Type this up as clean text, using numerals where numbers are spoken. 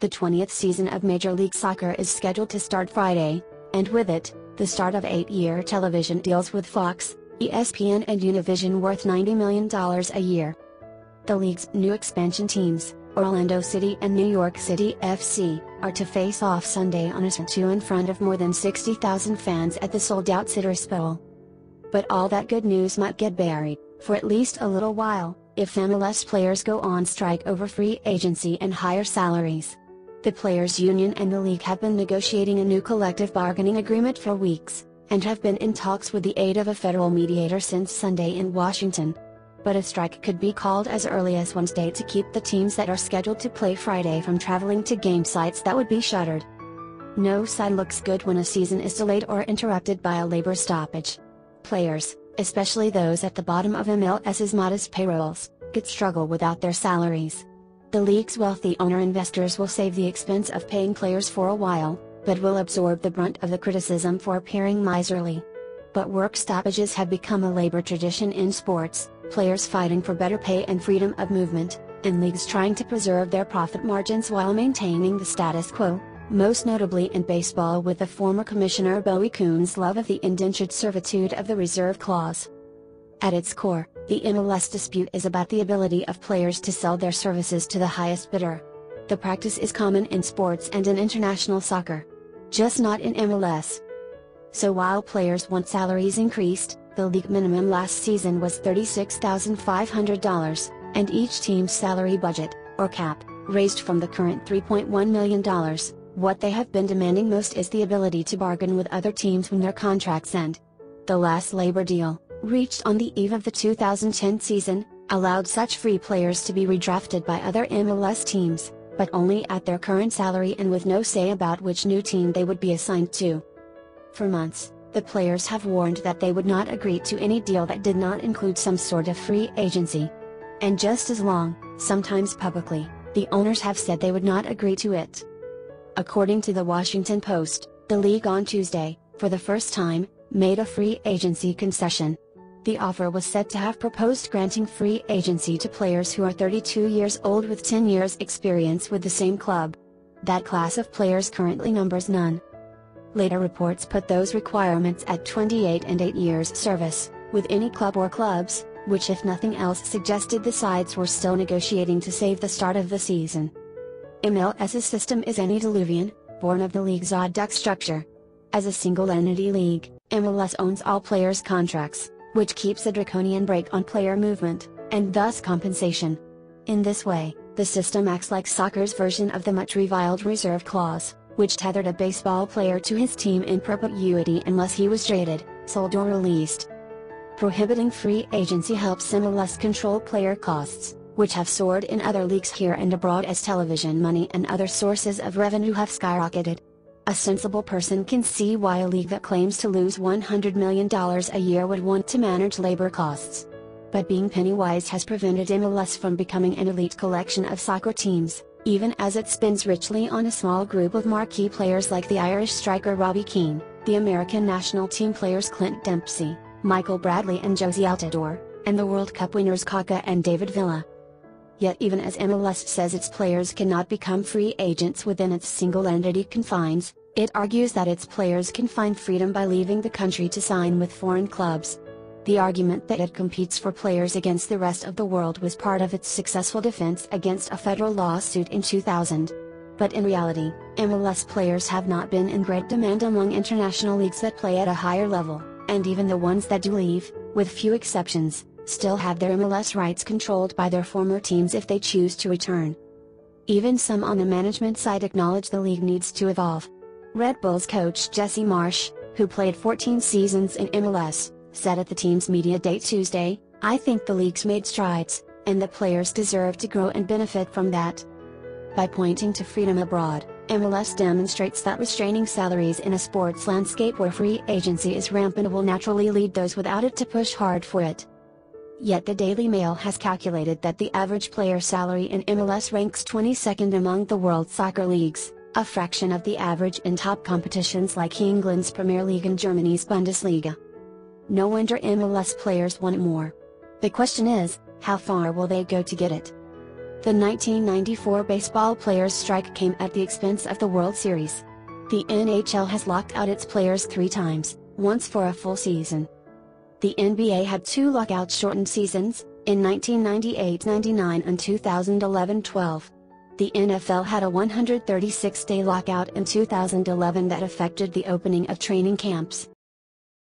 The 20th season of Major League Soccer is scheduled to start Friday, and with it, the start of 8-year television deals with Fox, ESPN and Univision worth $90 million a year. The league's new expansion teams, Orlando City and New York City FC, are to face off Sunday on a 2 in front of more than 60,000 fans at the sold-out Citrus Bowl. But all that good news might get buried, for at least a little while, if M.L.S. players go on strike over free agency and higher salaries. The Players' Union and the league have been negotiating a new collective bargaining agreement for weeks, and have been in talks with the aid of a federal mediator since Sunday in Washington. But a strike could be called as early as Wednesday to keep the teams that are scheduled to play Friday from traveling to game sites that would be shuttered. No side looks good when a season is delayed or interrupted by a labor stoppage. Players, especially those at the bottom of M.L.S.'s modest payrolls, could struggle without their salaries. The league's wealthy owner-investors will save the expense of paying players for a while, but will absorb the brunt of the criticism for appearing miserly. But work stoppages have become a labor tradition in sports, players fighting for better pay and freedom of movement, and leagues trying to preserve their profit margins while maintaining the status quo, most notably in baseball with the former commissioner Bowie Kuhn's love of the indentured servitude of the reserve clause. At its core, the M.L.S. dispute is about the ability of players to sell their services to the highest bidder. The practice is common in sports and in international soccer, just not in M.L.S. So while players want salaries increased, the league minimum last season was $36,500, and each team's salary budget, or cap, raised from the current $3.1 million. What they have been demanding most is the ability to bargain with other teams when their contracts end. The last labor deal, reached on the eve of the 2010 season, allowed such free players to be redrafted by other M.L.S. teams, but only at their current salary and with no say about which new team they would be assigned to. For months, the players have warned that they would not agree to any deal that did not include some sort of free agency. And just as long, sometimes publicly, the owners have said they would not agree to it. According to the Washington Post, the league on Tuesday, for the first time, made a free agency concession. The offer was said to have proposed granting free agency to players who are 32 years old with 10 years experience with the same club. That class of players currently numbers none. Later reports put those requirements at 28 and 8 years service, with any club or clubs, which if nothing else suggested the sides were still negotiating to save the start of the season. M.L.S.'s system is antediluvian, born of the league's odd duck structure. As a single-entity league, M.L.S. owns all players' contracts, which keeps a draconian brake on player movement, and thus compensation. In this way, the system acts like soccer's version of the much-reviled reserve clause, which tethered a baseball player to his team in perpetuity unless he was traded, sold or released. Prohibiting free agency helps M.L.S. control player costs, which have soared in other leagues here and abroad as television money and other sources of revenue have skyrocketed. A sensible person can see why a league that claims to lose $100 million a year would want to manage labor costs. But being penny-wise has prevented M.L.S. from becoming an elite collection of soccer teams, even as it spends richly on a small group of marquee players like the Irish striker Robbie Keane, the American national team players Clint Dempsey, Michael Bradley and Josie Altidore, and the World Cup winners Kaká and David Villa. Yet even as M.L.S. says its players cannot become free agents within its single-entity confines, it argues that its players can find freedom by leaving the country to sign with foreign clubs. The argument that it competes for players against the rest of the world was part of its successful defense against a federal lawsuit in 2000. But in reality, M.L.S. players have not been in great demand among international leagues that play at a higher level, and even the ones that do leave, with few exceptions, still have their M.L.S. rights controlled by their former teams if they choose to return. Even some on the management side acknowledge the league needs to evolve. Red Bulls coach Jesse Marsh, who played 14 seasons in M.L.S., said at the team's media day Tuesday, "I think the league's made strides, and the players deserve to grow and benefit from that." By pointing to freedom abroad, M.L.S. demonstrates that restraining salaries in a sports landscape where free agency is rampant will naturally lead those without it to push hard for it. Yet the Daily Mail has calculated that the average player salary in M.L.S. ranks 22nd among the world's soccer leagues, a fraction of the average in top competitions like England's Premier League and Germany's Bundesliga. No wonder M.L.S. players want more. The question is, how far will they go to get it? The 1994 baseball players' strike came at the expense of the World Series. The NHL has locked out its players 3 times, once for a full season. The NBA had 2 lockout-shortened seasons, in 1998-99 and 2011-12. The NFL had a 136-day lockout in 2011 that affected the opening of training camps.